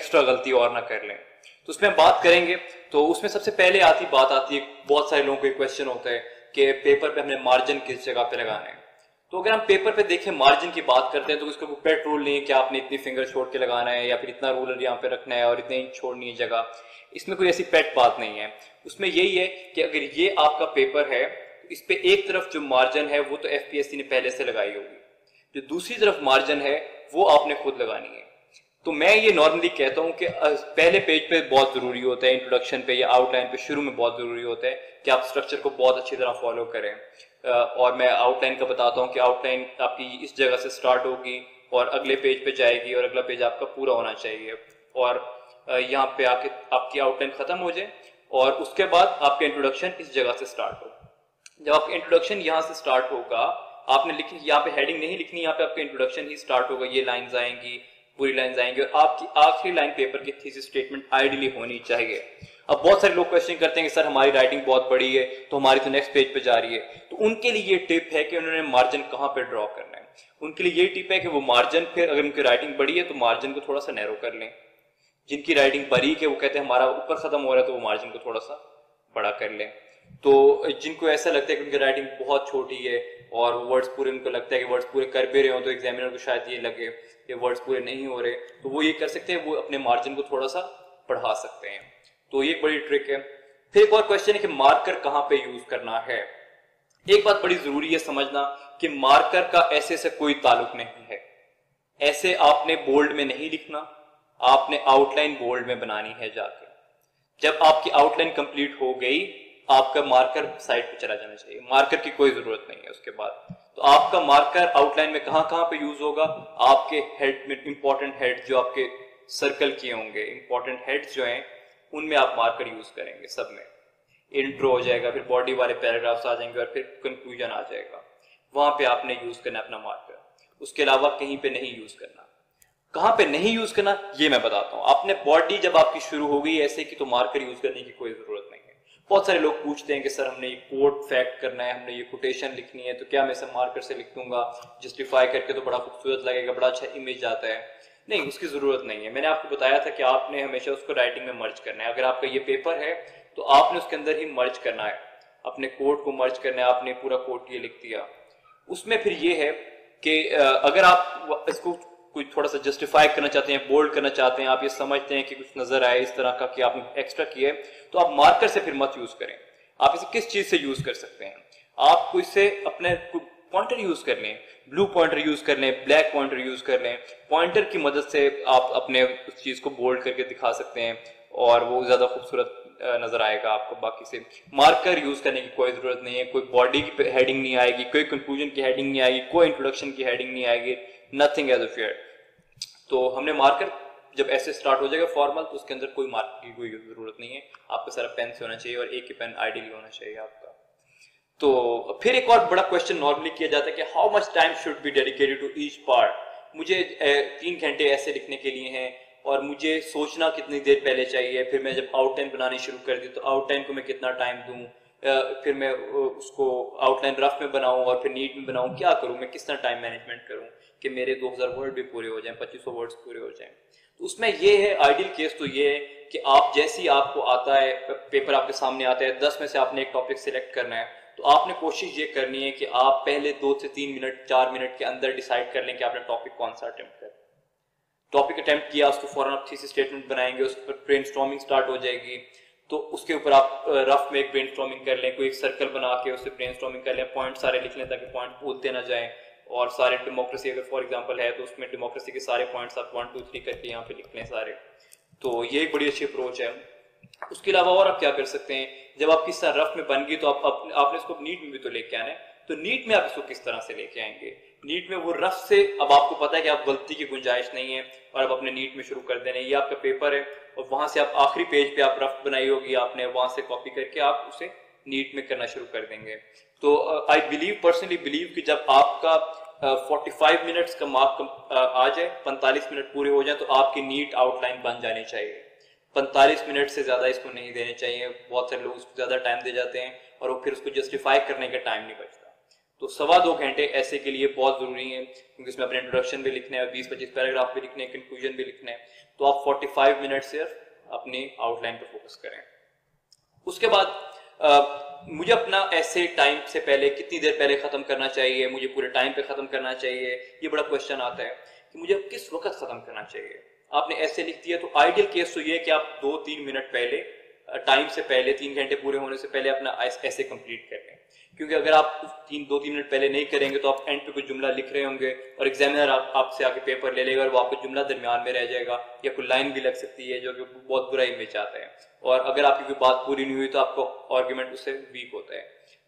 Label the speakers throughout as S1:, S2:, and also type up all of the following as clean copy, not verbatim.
S1: Extra गलती और ना कर लें। तो उसमें हम बात करेंगे। तो उसमें सबसे पहले बात आती है, बहुत सारे लोगों को क्वेश्चन होता है कि पेपर पे हमने मार्जिन किस जगह पे लगाना है। तो अगर हम पेपर पे देखें मार्जिन की बात करते हैं तो उसका कोई पेट रूल नहीं है कि आपने इतनी फिंगर छोड़ के लगाना है या फिर इतना रूलर यहाँ पे रखना है और इतनी इंच छोड़नी है जगह। इसमें कोई ऐसी पेट बात नहीं है। उसमें यही है कि अगर ये आपका पेपर है तो इस पे एक तरफ जो मार्जिन है वो तो एफपीएससी ने पहले से लगाई होगी, जो दूसरी तरफ मार्जिन है वो आपने खुद लगानी है। तो मैं ये नॉर्मली कहता हूं कि पहले पेज पे बहुत जरूरी होता है, इंट्रोडक्शन पे या आउटलाइन पे शुरू में बहुत जरूरी होता है कि आप स्ट्रक्चर को बहुत अच्छी तरह फॉलो करें। और मैं आउटलाइन का बताता हूं कि आउटलाइन आपकी इस जगह से स्टार्ट होगी और अगले पेज पे जाएगी और अगला पेज आपका पूरा होना चाहिए और यहाँ पे आके आपकी आउटलाइन खत्म हो जाए और उसके बाद आपका इंट्रोडक्शन इस जगह से स्टार्ट हो। जब आपका इंट्रोडक्शन यहाँ से स्टार्ट होगा, आपने लिखी यहाँ पे हेडिंग नहीं लिखनी, यहाँ पे आपका इंट्रोडक्शन ही स्टार्ट होगा, ये लाइंस आएंगी, पूरी लाइंस आएंगी और आपकी आखिरी लाइन पेपर की थीसिस स्टेटमेंट आइडियली होनी चाहिए। अब बहुत सारे लोग क्वेश्चन करते हैं कि सर हमारी राइटिंग बहुत बड़ी है तो हमारी तो नेक्स्ट पेज पे जा रही है। तो उनके लिए ये टिप है कि उन्होंने मार्जिन कहाँ पे ड्रॉ करना है। उनके लिए ये टिप है कि वो मार्जिन, फिर अगर उनकी राइटिंग बड़ी है तो मार्जिन को थोड़ा सा नैरो कर लें। जिनकी राइटिंग बारीक है वो कहते हैं हमारा ऊपर खत्म हो रहा है तो वो मार्जिन को थोड़ा सा बड़ा कर लें। तो जिनको ऐसा लगता है कि उनकी राइटिंग बहुत छोटी है और वर्ड्स पूरे, उनको लगता है कि वर्ड्स पूरे कर भी रहे हो तो एग्जामिनर को शायद ये लगे कि वर्ड्स पूरे नहीं हो रहे, तो वो ये कर सकते हैं, वो अपने मार्जिन को थोड़ा सा बढ़ा सकते हैं। तो ये बड़ी ट्रिक है। फिर एक और क्वेश्चन है कि मार्कर कहाँ पे यूज करना है। एक बात बड़ी जरूरी है समझना कि मार्कर का ऐसे से कोई ताल्लुक नहीं है। ऐसे आपने बोल्ड में नहीं लिखना, आपने आउटलाइन बोल्ड में बनानी है जाकर। जब आपकी आउटलाइन कंप्लीट हो गई, आपका मार्कर साइड पे चला जाना चाहिए, मार्कर की कोई जरूरत नहीं है उसके बाद। तो आपका मार्कर आउटलाइन में कहां कहां पे यूज होगा, आपके हेड में, इंपॉर्टेंट हेड जो आपके सर्कल किए होंगे, इंपॉर्टेंट हेड्स जो हैं उनमें आप मार्कर यूज करेंगे। सब में इंट्रो हो जाएगा, फिर बॉडी वाले पैराग्राफ्स आ जाएंगे और फिर कंक्लूजन आ जाएगा, वहां पे आपने यूज करना अपना मार्कर। उसके अलावा कहीं पे नहीं यूज करना। कहां पे नहीं यूज करना ये मैं बताता हूं। आपने बॉडी जब आपकी शुरू हो गई ऐसे कि तो मार्कर यूज करने की कोई जरूरत नहीं है। बहुत सारे लोग पूछते हैं कि सर हमने ये कोट फैक्ट करना है, हमने ये कोटेशन लिखनी है, तो क्या मैं इसे मार्कर से लिख दूंगा, जस्टिफाई करके तो बड़ा खूबसूरत लगेगा, बड़ा अच्छा इमेज आता है। नहीं, उसकी जरूरत नहीं है। मैंने आपको बताया था कि आपने हमेशा उसको राइटिंग में मर्ज करना है। अगर आपका ये पेपर है तो आपने उसके अंदर ही मर्ज करना है, अपने कोट को मर्ज करना है। आपने पूरा कोट ये लिख दिया, उसमें फिर ये है कि अगर आप इसको कोई थोड़ा सा जस्टिफाई करना चाहते हैं, बोल्ड करना चाहते हैं, आप ये समझते हैं कि कुछ नजर आए इस तरह का कि आपने एक्स्ट्रा किया है, तो आप मार्कर से फिर मत यूज करें। आप इसे किस चीज से यूज कर सकते हैं, आप इसे अपने पॉइंटर यूज कर लें, ब्लू पॉइंटर यूज कर लें, ब्लैक पॉइंटर यूज कर लें। पॉइंटर की मदद से आप अपने उस चीज को बोल्ड करके दिखा सकते हैं और वो ज्यादा खूबसूरत नजर आएगा आपको। बाकी से मार्कर यूज करने की कोई जरूरत नहीं है। कोई बॉडी की हेडिंग नहीं आएगी, कोई कंक्लूजन की हेडिंग नहीं आएगी, कोई इंट्रोडक्शन की हेडिंग नहीं आएगी, नथिंग एज अ फेयर। तो हमने मार्कर जब ऐसे स्टार्ट हो जाएगा फॉर्मल, तो उसके अंदर कोई मार्कर की कोई जरूरत नहीं है। आपका सारा पेन से होना चाहिए और एक ही पेन आइडियली होना चाहिए आपका। तो फिर एक और बड़ा क्वेश्चन नॉर्मली किया जाता है कि how much time should be dedicated to each part. मुझे 3 घंटे ऐसे लिखने के लिए हैं और मुझे सोचना कितनी देर पहले चाहिए, फिर मैं जब आउटलाइन बनानी शुरू कर दी तो आउटलाइन को मैं कितना टाइम दूं, फिर मैं उसको आउटलाइन रफ में बनाऊं और फिर नीट में बनाऊं, क्या करूं मैं, कितना टाइम मैनेजमेंट करूं कि मेरे 2000 वर्ड भी पूरे हो जाएं, 2500 वर्ड्स पूरे हो जाएं। तो उसमें ये है, आइडियल केस तो ये है कि आप जैसे ही आपको आता है, पेपर आपके सामने आता है, 10 में से आपने एक टॉपिक सिलेक्ट करना है, तो आपने कोशिश ये करनी है कि आप पहले 2 से 3 मिनट 4 मिनट के अंदर डिसाइड कर लें कि आपने टॉपिक कौन सा अटेम्प्ट करना। टॉपिक अटेम्प्ट किया, उसको फौरन आप थीसिस स्टेटमेंट बनाएंगे, उस पर ब्रेनस्टॉर्मिंग स्टार्ट हो जाएगी। तो उसके ऊपर आप रफ में एक ब्रेनस्टॉर्मिंग कर लें, कोई एक सर्कल बना के उससे ब्रेनस्टॉर्मिंग कर लें, पॉइंट सारे लिख लें ताकि पॉइंट भूलते ना जाएं। और सारे डेमोक्रेसी अगर फॉर एग्जांपल है तो उसमें डेमोक्रेसी के सारे पॉइंट्स आप 1 2 3 करके यहाँ पे लिख लें सारे। तो ये एक बड़ी अच्छी अप्रोच है। उसके अलावा और आप क्या कर सकते हैं, जब आपकी रफ में बन गई तो आपने इसको नीट में भी तो लेके आना है। तो नीट में आप इसको किस तरह से लेके आएंगे, नीट में वो रफ से, अब आपको पता है कि आप गलती की गुंजाइश नहीं है और अब अपने नीट में शुरू कर देने, ये आपका पेपर है और वहां से आप आखिरी पेज पे आप रफ बनाई होगी आपने, वहां से कॉपी करके आप उसे नीट में करना शुरू कर देंगे। तो आई बिलीव, पर्सनली बिलीव कि जब आपका 45 मिनट्स का मार्क आ जाए, 45 मिनट पूरे हो जाए, तो आपकी नीट आउटलाइन बन जानी चाहिए। 45 मिनट से ज्यादा इसको नहीं देने चाहिए। बहुत सारे लोग उसको ज्यादा टाइम दे जाते हैं और वो फिर उसको जस्टिफाई करने का टाइम नहीं बचता। तो 2.25 घंटे ऐसे के लिए बहुत जरूरी है, क्योंकि इसमें अपने इंट्रोडक्शन भी लिखने हैं, 20-25 पैराग्राफ भी लिखने हैं, कंक्लूजन भी लिखने हैं। तो आप 45 मिनट सिर्फ अपनी आउटलाइन पर फोकस करें। उसके बाद मुझे अपना ऐसे टाइम से पहले कितनी देर पहले खत्म करना चाहिए, मुझे पूरे टाइम पे खत्म करना चाहिए, ये बड़ा क्वेश्चन आता है कि मुझे किस वक्त खत्म करना चाहिए। आपने ऐसे लिख दिया तो आइडियल केस तो ये है कि आप 2-3 मिनट पहले, टाइम से पहले, 3 घंटे पूरे होने से पहले अपना ऐसे कंप्लीट कर लें। क्योंकि अगर आप 2-3 मिनट पहले नहीं करेंगे तो आप एंड पे कुछ जुमला लिख रहे होंगे और एग्जामिनर आपसे आके पेपर ले लेगा और वो आपको जुमला दरमियान में रह जाएगा, या कोई लाइन भी लग सकती है जो कि बहुत बुरा इमेज आता है, और अगर आपकी कोई बात पूरी नहीं हुई तो आपको आर्गुमेंट उससे वीक होता है।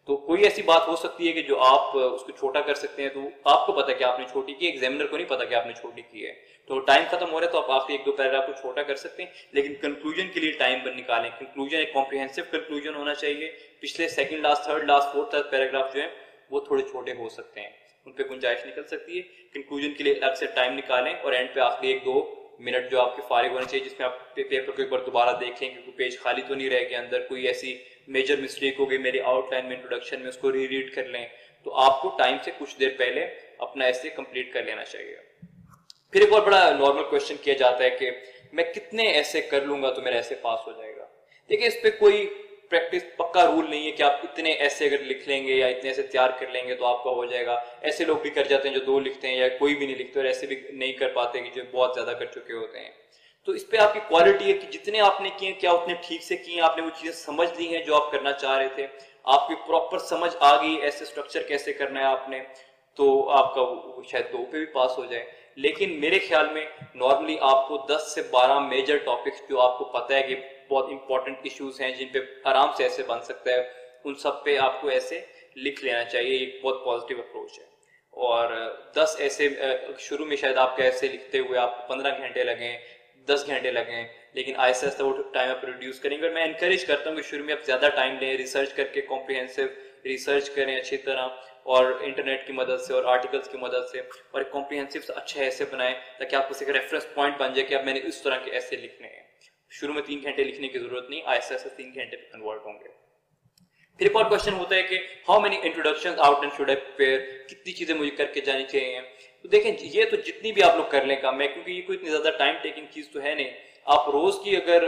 S1: तो कोई ऐसी बात हो सकती है कि जो आप उसको छोटा कर सकते हैं, तो आपको पता है कि आपने छोटी की, एग्जामिनर को नहीं पता कि आपने छोटी की है। तो टाइम खत्म हो रहा है तो आप आखिरी 1-2 पैराग्राफ को छोटा कर सकते हैं, लेकिन कंक्लूजन के लिए टाइम पर निकालें। कंक्लूजन एक कॉम्प्रिहेंसिव कंक्लूजन होना चाहिए। पिछले second last, third last, fourth paragraph जो है वो थोड़े छोटे हो सकते हैं, उन पर गुंजाइश निकल सकती है। कंक्लूजन के लिए अलग से टाइम निकालें और एंड पे आखिरी 1-2 मिनट जो आपके फारिग होने चाहिए, जिसमें आप पेपर को एक बार दोबारा देख लें कि कोई पेज खाली तो नहीं रह गया, अंदर कोई ऐसी मेजर मिस्टेक हो गई मेरी आउटलाइन में, इंट्रोडक्शन में, उसको रीड कर लें। तो आपको टाइम से कुछ देर पहले अपना ऐसे कंप्लीट कर लेना चाहिए। फिर एक और बड़ा नॉर्मल क्वेश्चन किया जाता है कि मैं कितने ऐसे कर लूंगा तो मेरा ऐसे पास हो जाएगा। देखिए, इस पे कोई प्रैक्टिस पक्का रूल नहीं है कि आप इतने ऐसे अगर लिख लेंगे या इतने ऐसे तैयार कर लेंगे तो आपका हो जाएगा। ऐसे लोग भी कर जाते हैं जो 2 लिखते हैं या कोई भी नहीं लिखते, और ऐसे भी नहीं कर पाते कि जो बहुत ज्यादा कर चुके होते हैं। तो इस पे आपकी क्वालिटी है कि जितने आपने किए क्या उतने ठीक से किए, आपने वो चीजें समझ ली हैं जो आप करना चाह रहे थे, आपकी प्रॉपर समझ आ गई ऐसे स्ट्रक्चर कैसे करना है आपने, तो आपका शायद 2 पे भी पास हो जाए। लेकिन मेरे ख्याल में नॉर्मली आपको 10 से 12 मेजर टॉपिक्स जो आपको पता है कि बहुत इंपॉर्टेंट इश्यूज हैं जिन पे आराम से ऐसे बन सकता है, उन सब पे आपको ऐसे लिख लेना चाहिए। एक बहुत पॉजिटिव अप्रोच है। और 10 ऐसे शुरू में शायद आपके ऐसे लिखते हुए आपको 15 घंटे लगें, 10 घंटे लगें, लेकिन आहिस्ता आहिस्ता वो टाइम आप रिड्यूस करेंगे। और मैं एनकरेज करता हूँ कि शुरू में आप ज्यादा टाइम लें, रिसर्च करके कॉम्प्रिहेंसिव रिसर्च करें अच्छी तरह, और इंटरनेट की मदद से और आर्टिकल्स की मदद से, और एक कॉम्प्रिहेंसिव अच्छे ऐसे बनाएं ताकि आपको एक रेफरेंस पॉइंट बन जाए कि अब मैंने इस तरह के ऐसे लिखने हैं। शुरू में 3 घंटे लिखने की जरूरत नहीं, आहिस्ता आहिस्ता 3 घंटे पे कन्वर्ट होंगे। फिर एक और क्वेश्चन होता है कि how many introduction outline should I prepare, कितनी चीजें मुझे करके जानी चाहिए। तो देखें, ये तो जितनी भी आप लोग कर लें काम है, क्योंकि ये कोई इतनी ज्यादा टाइम टेकिंग चीज तो है नहीं। आप रोज की अगर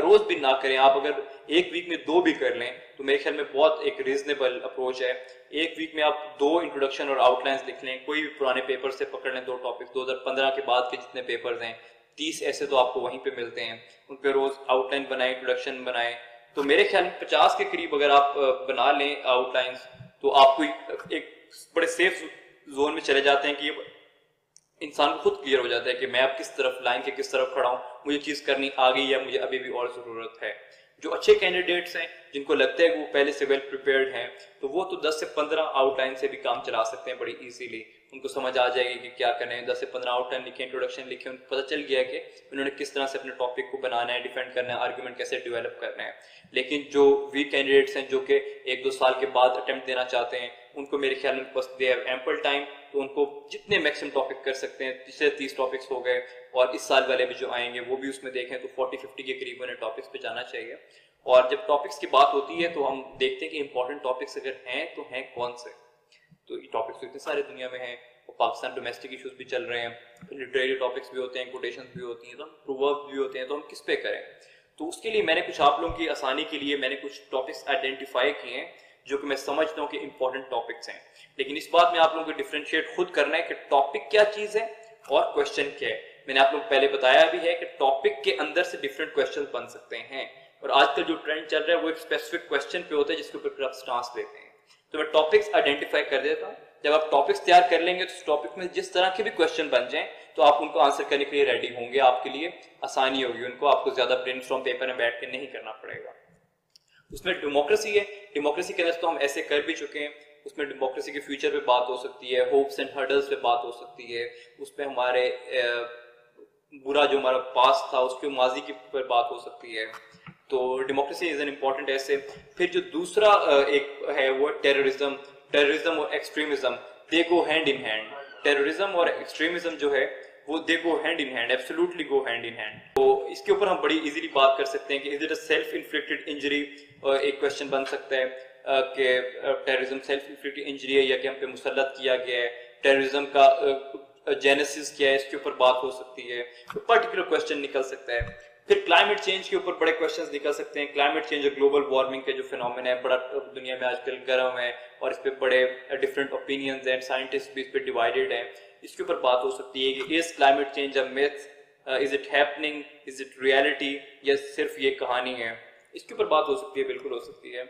S1: रोज भी ना करें, आप अगर एक वीक में 2 भी कर लें तो मेरे ख्याल में बहुत एक रीजनेबल अप्रोच है। एक वीक में आप 2 इंट्रोडक्शन और आउटलाइंस लिख लें, कोई भी पुराने पेपर से पकड़ लें 2 टॉपिक, 2015 के बाद के जितने पेपर्स हैं 30 ऐसे तो आपको वहीं पे मिलते हैं, उन पे रोज आउटलाइन बनाएं, इंट्रोडक्शन बनाएं। तो मेरे ख्याल में 50 के करीब अगर आप बना लें आउटलाइंस तो आपको एक बड़े सेफ जोन में चले जाते हैं कि इंसान को खुद क्लियर हो जाता है कि मैं अब किस तरफ लाइन के किस तरफ खड़ा हूं, मुझे चीज करनी आ गई या मुझे अभी भी और जरूरत है। जो अच्छे कैंडिडेट्स हैं जिनको लगता है कि वो पहले से वेल प्रिपेयर्ड हैं, तो वो तो 10 से 15 आउटलाइन से भी काम चला सकते हैं बड़ी इजीली। उनको समझ आ जाएगी कि क्या करना है। 10 से 15 आउटलाइन लिखे, इंट्रोडक्शन लिखे, उनको पता चल गया कि उन्होंने किस तरह से अपने टॉपिक को बनाना है, डिफेंड करना है, आर्ग्यूमेंट कैसे डेवलप करना है। लेकिन जो वीक कैंडिडेट्स हैं जो कि 1-2 साल के बाद अटेम्प्ट देना चाहते हैं, उनको मेरे ख्याल में दे हैव एम्पल टाइम, तो उनको जितने मैक्सिमम टॉपिक कर सकते हैं, पिछले 30 टॉपिक्स हो गए और इस साल वाले भी जो आएंगे वो भी उसमें देखें तो 40-50 के करीब उन्हें टॉपिक्स पे जाना चाहिए। और जब टॉपिक्स की बात होती है तो हम देखते हैं कि इंपॉर्टेंट टॉपिक्स अगर हैं तो हैं कौन से। तो ये टॉपिक्स तो इतने सारे दुनिया में हैं, और पाकिस्तान डोमेस्टिक इश्यूज भी चल रहे हैं, लिटरेरी टॉपिक्स भी होते हैं, कोटेशंस भी होती हैं, तो प्रोवर्ब्स भी होते हैं, तो हम किस पे करें। तो उसके लिए मैंने कुछ आप लोगों की आसानी के लिए मैंने कुछ टॉपिक्स आइडेंटिफाई किए हैं जो कि मैं समझता हूँ कि इंपॉर्टेंट टॉपिक्स हैं। लेकिन इस बात में आप लोगों को डिफरेंशिएट खुद करना है कि टॉपिक क्या चीज है और क्वेश्चन क्या है। मैंने आप लोग पहले बताया भी है कि टॉपिक के अंदर से डिफरेंट क्वेश्चन बन सकते हैं, और आजकल जो ट्रेंड चल रहा है वो एक स्पेसिफिक क्वेश्चन पे होता है जिसके ऊपर आप स्टांस लेते हैं। तो मैं टॉपिक्स आइडेंटिफाई कर देता हूँ। जब आप टॉपिक्स तैयार कर लेंगे तो उस टॉपिक में जिस तरह के भी क्वेश्चन बन जाएं तो आप उनको आंसर करने के लिए रेडी होंगे, आपके लिए आसानी होगी, उनको आपको ज्यादा ब्रेनस्टॉर्म पेपर में बैठ के नहीं करना पड़ेगा। उसमें डेमोक्रेसी है, डेमोक्रेसी के अंदर तो हम ऐसे कर भी चुके हैं। उसमें डेमोक्रेसी के फ्यूचर पे बात हो सकती है, होप्स एंड हर्डल्स पे बात हो सकती है, उसमें हमारे बुरा जो हमारा पास्ट था उसके माजी की पर बात हो सकती है। तो डेमोक्रेसी इज एन इम्पॉर्टेंट ऐसे। फिर जो दूसरा एक है वो टेररिज्म, टेररिज्म और extremism, they go hand in hand. Terrorism और एक्सट्रीमिज्म जो है वो they go hand in hand, absolutely go hand in hand. तो इसके ऊपर हम बड़ी इजीली बात कर सकते हैं कि is it a self inflicted injury, एक क्वेश्चन बन सकता है। कि टेररिज्म सेल्फ इंफ्लिक्टेड इंजरी है या कि हम पे मुसल्लत किया गया है, टेररिज्म का जेनेसिस क्या है, इसके ऊपर बात हो सकती है, तो पर्टिकुलर क्वेश्चन निकल सकता है। फिर क्लाइमेट चेंज के ऊपर बड़े क्वेश्चंस निकल सकते हैं। क्लाइमेट चेंज और ग्लोबल वार्मिंग के जो फिनोमेना है, बड़ा दुनिया में आजकल गर्म है और इस पे बड़े डिफरेंट ओपिनियंस एंड साइंटिस्ट भी इस पे डिवाइडेड हैं। इसके ऊपर बात हो सकती है कि is climate change a myth, is it happening, is it reality, या सिर्फ ये कहानी है। इसके ऊपर बात हो सकती है, बिल्कुल हो सकती है।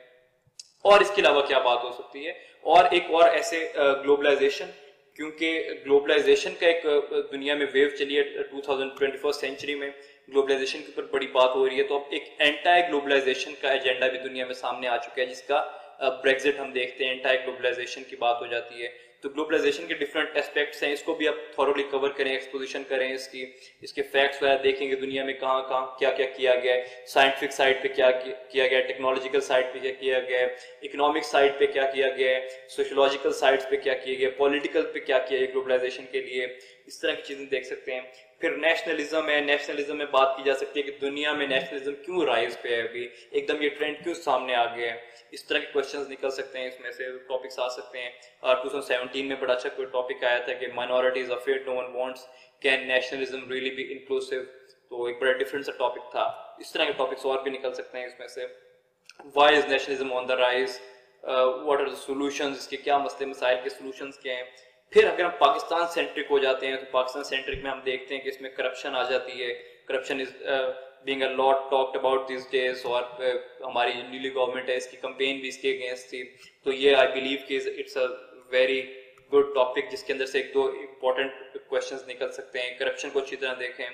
S1: और इसके अलावा क्या बात हो सकती है, और एक और ऐसे ग्लोबलाइजेशन, क्योंकि ग्लोबलाइजेशन का एक दुनिया में वेव चली है 2021 सेंचुरी में, ग्लोबलाइजेशन के ऊपर बड़ी बात हो रही है। तो अब एक एंटाई ग्लोबलाइजेशन का एजेंडा भी दुनिया में सामने आ चुका है, जिसका ब्रेक्जिट हम देखते हैं, एंटाई ग्लोबलाइजेशन की बात हो जाती है। तो ग्लोबलाइजेशन के डिफरेंट एस्पेक्ट्स हैं, इसको भी आप थॉरोली कवर करें, एक्सपोजिशन करें इसकी, इसके फैक्ट्स वगैरह देखेंगे दुनिया में कहाँ कहाँ क्या क्या किया गया है, साइंटिफिक साइड पे क्या किया गया है, टेक्नोलॉजिकल साइड पे क्या किया गया है, इकोनॉमिक साइड पे क्या किया गया है, सोशोलॉजिकल साइड्स पे क्या किया गया है, पॉलिटिकल पे क्या किया है ग्लोबलाइजेशन के लिए, इस तरह की चीजें देख सकते हैं। फिर नेशनलिज्म है, नेशनलिज्म में बात की जा सकती है कि दुनिया में नेशनलिज्म क्यों राइज पे है, अभी एकदम ये ट्रेंड क्यों सामने आ गया है, इस तरह के क्वेश्चंस निकल सकते हैं, इसमें से टॉपिक्स आ सकते हैं। 2017 में बड़ा अच्छा कोई टॉपिक आया था कि minorities afraid no one wants, can nationalism really be inclusive, तो एक बड़ा डिफरेंट सा टॉपिक था। इस तरह के टॉपिक्स और भी निकल सकते हैं इसमें से। Why is nationalism on the rise, what are the solutions, इसके क्या मसले मसाइल के सॉल्यूशंस क्या हैं। फिर अगर हम पाकिस्तान सेंट्रिक हो जाते हैं तो पाकिस्तान सेंट्रिक में हम देखते हैं कि इसमें करप्शन आ जाती है, corruption is being a lot talked about this days, और हमारी जो न्यूली गवर्नमेंट है इसकी कंपेन भी इसके अगेंस्ट थी। तो ये आई बिलीव कि it's a very good topic, जिसके अंदर से एक दो इंपॉर्टेंट क्वेश्चंस निकल सकते हैं, करप्शन को अच्छी तरह देखें।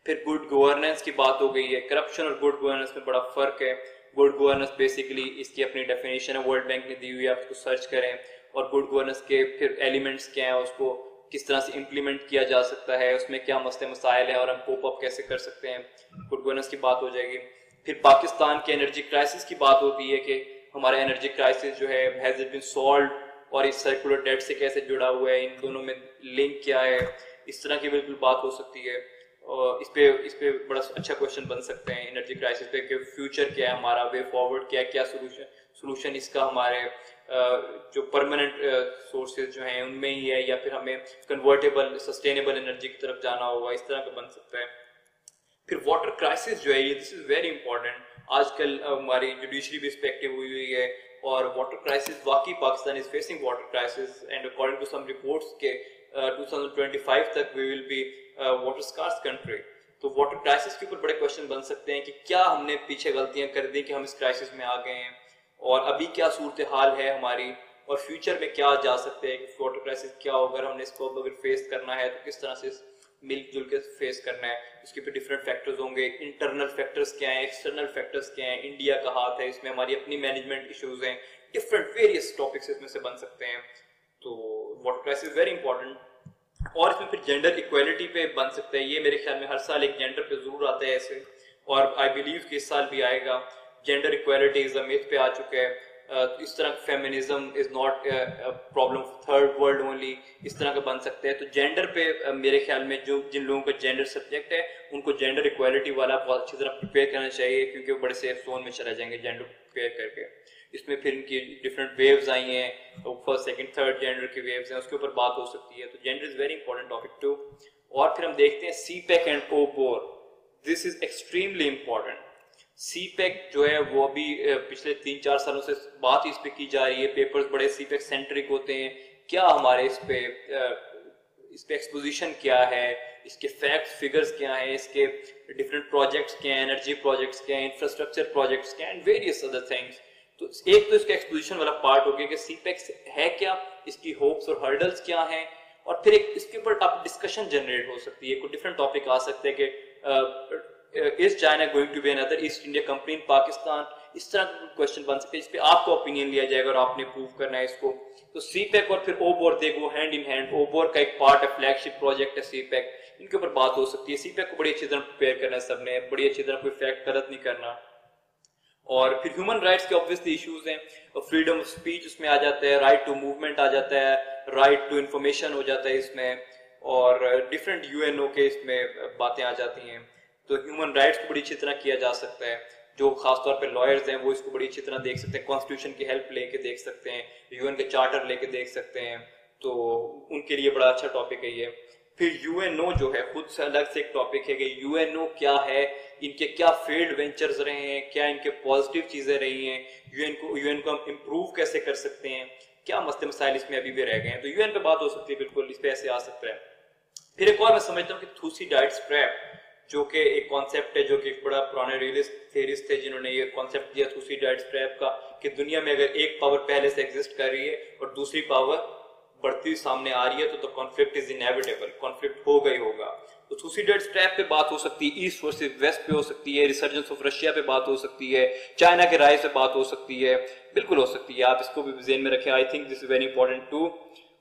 S1: फिर गुड गवर्नेंस की बात हो गई है, करप्शन और गुड गवर्नेंस में बड़ा फर्क है। गुड गवर्नेंस बेसिकली इसकी अपनी डेफिनेशन है, वर्ल्ड बैंक ने दी हुई है, आप उसको सर्च करें। और गुड गवर्नेंस के फिर एलिमेंट्स क्या है, उसको किस तरह से इम्प्लीमेंट किया जा सकता है, उसमें क्या मसले मसाइल है और हम कोप अप कैसे कर सकते हैं, गुड गवर्नेंस की बात हो जाएगी। फिर पाकिस्तान के एनर्जी क्राइसिस की बात होती है कि हमारा एनर्जी क्राइसिस जो है हैज इट बीन सॉल्व्ड, और इस सर्कुलर डेट से कैसे जुड़ा हुआ है, इन दोनों में लिंक क्या है, इस तरह की बिल्कुल बात हो सकती है। और इस पे बड़ा अच्छा क्वेश्चन बन सकते हैं एनर्जी क्राइसिस पे कि फ्यूचर क्या है हमारा, वे फॉरवर्ड क्या है, क्या सोल्यूशन इसका हमारे जो परमानेंट सोर्सेज जो हैं उनमें ही है, या फिर हमें कन्वर्टेबल सस्टेनेबल एनर्जी की तरफ जाना होगा, इस तरह का बन सकता है। फिर वाटर क्राइसिस जो है ये, दिस इज वेरी इंपॉर्टेंट, आजकल हमारी जुडिशरी भी इस पे एक्टिव हुई है, और वाटर क्राइसिस वाकई Pakistan is facing water crisis, and according to some reports के 2025 तक we will be water scarce country. तो वाटर क्राइसिस के ऊपर बड़े क्वेश्चन बन सकते हैं कि क्या हमने पीछे गलतियां कर दी कि हम इस क्राइसिस में आ गए हैं, और अभी क्या सूरत हाल है हमारी, और फ्यूचर में क्या जा सकते हैं, वाटर क्राइसिस क्या होगा, हमने इसको अगर फेस करना है तो किस तरह से मिलजुल के फेस करना है। इसके पे डिफरेंट फैक्टर्स होंगे, इंटरनल फैक्टर्स क्या हैं, एक्सटर्नल फैक्टर्स क्या हैं, इंडिया का हाथ है इसमें, हमारी अपनी मैनेजमेंट इश्यूज हैं, डिफरेंट वेरियस टॉपिक्स इसमें से बन सकते हैं। तो वाटर क्राइसिस वेरी इंपॉर्टेंट। और इसमें फिर जेंडर इक्वालिटी पे बन सकता है, ये मेरे ख्याल में हर साल एक जेंडर पे जरूर आता है ऐसे, और आई बिलीव कि इस साल भी आएगा। Gender equality is a myth पे आ चुका है, इस तरह feminism is not problem third world only, इस तरह का बन सकते हैं। तो जेंडर पे मेरे ख्याल में जो जिन लोगों का जेंडर सब्जेक्ट है उनको जेंडर इक्वालिटी वाला बहुत अच्छी तरह प्रिपेयर करना चाहिए, क्योंकि वो बड़े सेफ जोन में चले जाएंगे जेंडर प्रिपेयर करके। इसमें फिर इनकी डिफरेंट वेव्स आई हैं, तो फर्स्ट सेकंड थर्ड जेंडर की वेव्स हैं, उसके ऊपर बात हो सकती है। तो gender is very important topic too. और फिर हम देखते हैं CPEC and OBOR, this is extremely important. CPEC जो है वो अभी पिछले 3-4 सालों से बात इस पे की जा रही है, पेपर्स बड़े सीपेक सेंट्रिक होते हैं। क्या हमारे इस पे एक्सपोजिशन क्या है, इसके फैक्ट्स फिगर्स क्या है, इसके डिफरेंट प्रोजेक्ट्स क्या हैं, एनर्जी प्रोजेक्ट्स क्या हैं, इंफ्रास्ट्रक्चर प्रोजेक्ट्स क्या हैं, एंड वेरियस अदर थिंग्स। तो एक तो इसका एक्सपोजिशन वाला पार्ट हो गया कि सीपेक है क्या, इसकी होप्स और हर्डल्स क्या हैं, और फिर एक इसके ऊपर आप डिस्कशन जनरेट हो सकती है, कोई डिफरेंट टॉपिक आ सकते हैं कि is China going to be another East India Company in Pakistan, इस तरह का क्वेश्चन बन सकते हैं, इस पे आपका ओपिनियन लिया जाएगा और आपने प्रूव करना है इसको। तो सीपेक और फिर ओबोर दे गो हैंड इन हैंड, ओबोर का एक पार्ट है, फ्लैगशिप प्रोजेक्ट है सीपेक, इनके ऊपर बात हो सकती है। सीपेक को बड़ी अच्छी तरह प्रिपेयर करना है सबने, बड़ी अच्छी तरह कोई फैक्ट गलत नहीं करना। और फिर ह्यूमन राइट्स के ऑब्वियसली इश्यूज हैं, फ्रीडम ऑफ स्पीच उसमें आ जाता है, राइट टू मूवमेंट आ जाता है, राइट टू इंफॉर्मेशन हो जाता है इसमें, और डिफरेंट यूएनओ के इसमें बातें आ जाती हैं। तो ह्यूमन राइट्स को बड़ी अच्छी तरह किया जा सकता है। जो खासतौर पे लॉयर्स हैं वो इसको बड़ी अच्छी तरह देख सकते हैं, कॉन्स्टिट्यूशन की हेल्प लेके देख सकते हैं, यूएन के चार्टर लेके देख सकते हैं, तो उनके लिए बड़ा अच्छा टॉपिक है ये। फिर यूएनओ जो है खुद से अलग से एक टॉपिक है कि यूएनओ क्या है, इनके क्या फील्ड वेंचर्स रहे हैं, क्या इनके पॉजिटिव चीजें रही हैं, यूएन को हम इम्प्रूव कैसे कर सकते हैं, क्या मसले मसाइल इसमें अभी भी रह गए हैं, तो यूएन पे बात हो सकती है, बिल्कुल इस पे ऐसे आ सकता है। फिर एक और मैं समझता हूँ कि थूसीडाइड्स ट्रैप, जो कि एक कॉन्सेप्ट है, जो कि एक बड़ा पुराने रियलिस्ट थेरिस्ट थे जिन्होंने ये कॉन्सेप्ट दिया थूसीडाइड्स ट्रैप का, कि दुनिया में अगर एक पावर पहले से एग्जिस्ट कर रही है और दूसरी पावर बढ़ती सामने आ रही है तो कॉन्फ्लिक्ट इज इनएविटेबल, कॉन्फ्लिक्ट होगा ही होगा। तो थूसीडाइड्स ट्रैप पे बात हो सकती है, ईस्ट वर्सेस वेस्ट पे हो सकती है, रिसर्जेंस ऑफ रशिया पे बात हो सकती है, चाइना के राइज पे बात हो सकती है, बिल्कुल हो सकती है, आप इसको भी ज़हन में रखें। I think this is very important too.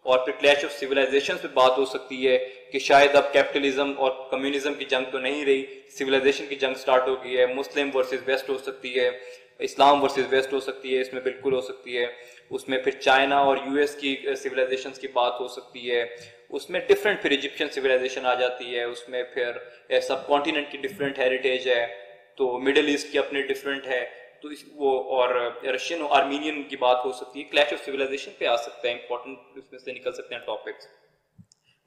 S1: और फिर क्लैश ऑफ सिविलाइजेशन पे बात हो सकती है कि शायद अब कैपिटलिज्म और कम्युनिज्म की जंग तो नहीं रही, सिविलाइजेशन की जंग स्टार्ट हो गई है, मुस्लिम वर्सेस वेस्ट हो सकती है, इस्लाम वर्सेस वेस्ट हो सकती है, इसमें बिल्कुल हो सकती है। उसमें फिर चाइना और यूएस की सिविलाइजेशन की बात हो सकती है, उसमें डिफरेंट फिर इजिप्शियन सिविलाइजेशन आ जाती है, उसमें फिर सब कॉन्टिनेंट की डिफरेंट हेरिटेज है, तो मिडिल ईस्ट की अपनी डिफरेंट है, तो वो और रशियन और आर्मीनियन की बात हो सकती है, क्लैश ऑफ सिविलाइजेशन पे आ सकता है, इंपॉर्टेंट इसमें से निकल सकते हैं टॉपिक्स।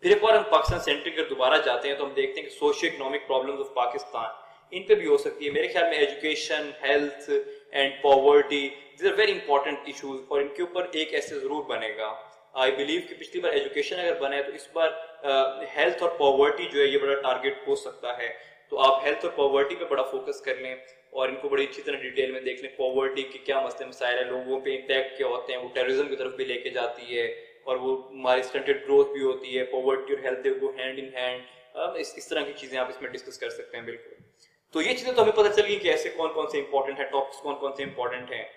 S1: फिर एक बार हम पाकिस्तान सेंट्रिक अगर दोबारा जाते हैं तो हम देखते हैं कि socio economic problems of Pakistan, इन पे भी हो सकती है। मेरे ख्याल में education, health and poverty, this are very important issues, और इनके ऊपर एक ऐसे जरूर बनेगा। आई बिलीव कि पिछली बार एजुकेशन अगर बना है तो इस बार हेल्थ और पॉवर्टी जो है ये बड़ा टारगेट हो सकता है, तो आप हेल्थ और पॉवर्टी पे बड़ा फोकस कर लें और इनको बड़ी अच्छी तरह डिटेल में देख लें, पॉवर्टी के क्या मसले मसाइल है, लोगों पे इम्पैक्ट क्या होते हैं, वो टेररिज्म की तरफ भी लेके जाती है और वो हमारी स्टंटेड ग्रोथ भी होती है, पॉवर्टी और health go hand in hand, इस तरह की चीजें आप इसमें डिस्कस कर सकते हैं। बिल्कुल, तो ये चीजें तो हमें पता चल गई कि ऐसे कौन कौन से इंपॉर्टेंट है टॉपिक्स, कौन कौन से इंपॉर्टेंट हैं।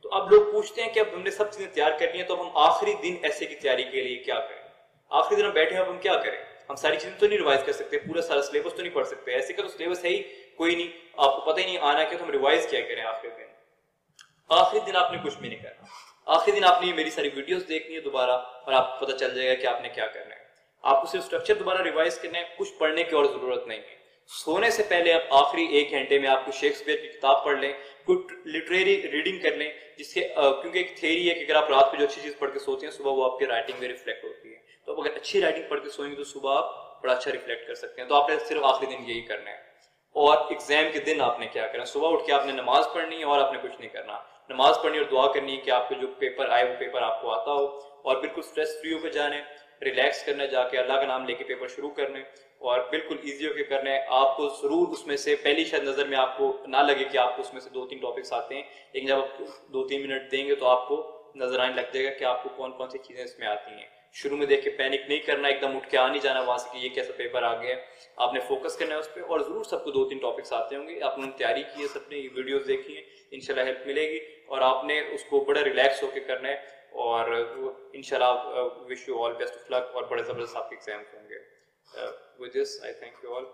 S1: तो अब लोग पूछते हैं कि अब हमने सब चीजें तैयार कर ली हैं, तो अब हम आखिरी दिन ऐसे की तैयारी के लिए क्या करें, आखिरी दिन हम बैठे हैं, अब हम क्या करें, हम सारी चीजें तो नहीं रिवाइज कर सकते, पूरा सारा सिलेबस तो नहीं पढ़ सकते, ऐसे का तो सिलेबस है ही कोई नहीं, आपको पता ही नहीं आना क्या, तो हम रिवाइज क्या करें आखिरी दिन। आखिरी दिन आपने कुछ भी नहीं करना, आखिरी दिन आपने मेरी सारी वीडियोस देखनी है दोबारा और आपको पता चल जाएगा कि आपने क्या करना है। आपको सिर्फ स्ट्रक्चर दोबारा रिवाइज करना है, कुछ पढ़ने की और जरूरत नहीं है। सोने से पहले आप आखिरी 1 घंटे में आपको शेक्सपियर की किताब पढ़ लें, कुछ लिटरेरी रीडिंग कर लें, जिसके क्योंकि एक थ्योरी है कि अगर आप रात को जो अच्छी चीज पढ़ के सोते हैं सुबह वो आपकी राइटिंग में रिफ्लेक्ट होती है, तो अगर अच्छी राइटिंग पढ़ के सोएंगे तो सुबह आप बड़ा अच्छा रिफ्लेक्ट कर सकते हैं। तो आपने सिर्फ आखिरी दिन यही करना है। और एग्जाम के दिन आपने क्या करना, सुबह उठ के आपने नमाज पढ़नी है और आपने कुछ नहीं करना, नमाज पढ़नी और दुआ करनी है कि आपको जो पेपर आए वो पेपर आपको आता हो, और बिल्कुल स्ट्रेस फ्री होकर जाने, रिलैक्स करना, जाके अल्लाह का नाम लेके पेपर शुरू करने और बिल्कुल इजी होकर करना है। आपको जरूर उसमें से पहली शायद नजर में आपको ना लगे कि आपको उसमें से 2-3 टॉपिक्स आते हैं, लेकिन जब आप 2-3 मिनट देंगे तो आपको नजर आने लग जाएगा कि आपको कौन कौन सी चीजें इसमें आती हैं। शुरू में देख के पैनिक नहीं करना, एकदम उठ के आ नहीं जाना वहां से कि ये कैसा पेपर आ गया, आपने फोकस करना है उस पर, और जरूर सबको 2-3 टॉपिक्स आते होंगे, आपने तैयारी की है, सबने ये वीडियोस देखी है, इंशाल्लाह हेल्प मिलेगी और आपने उसको बड़ा रिलैक्स होकर करना है, और इंशाल्लाह wish you all best of luck और बड़े जबरदस्त आपके एग्जाम्स होंगे। With this I thank you all.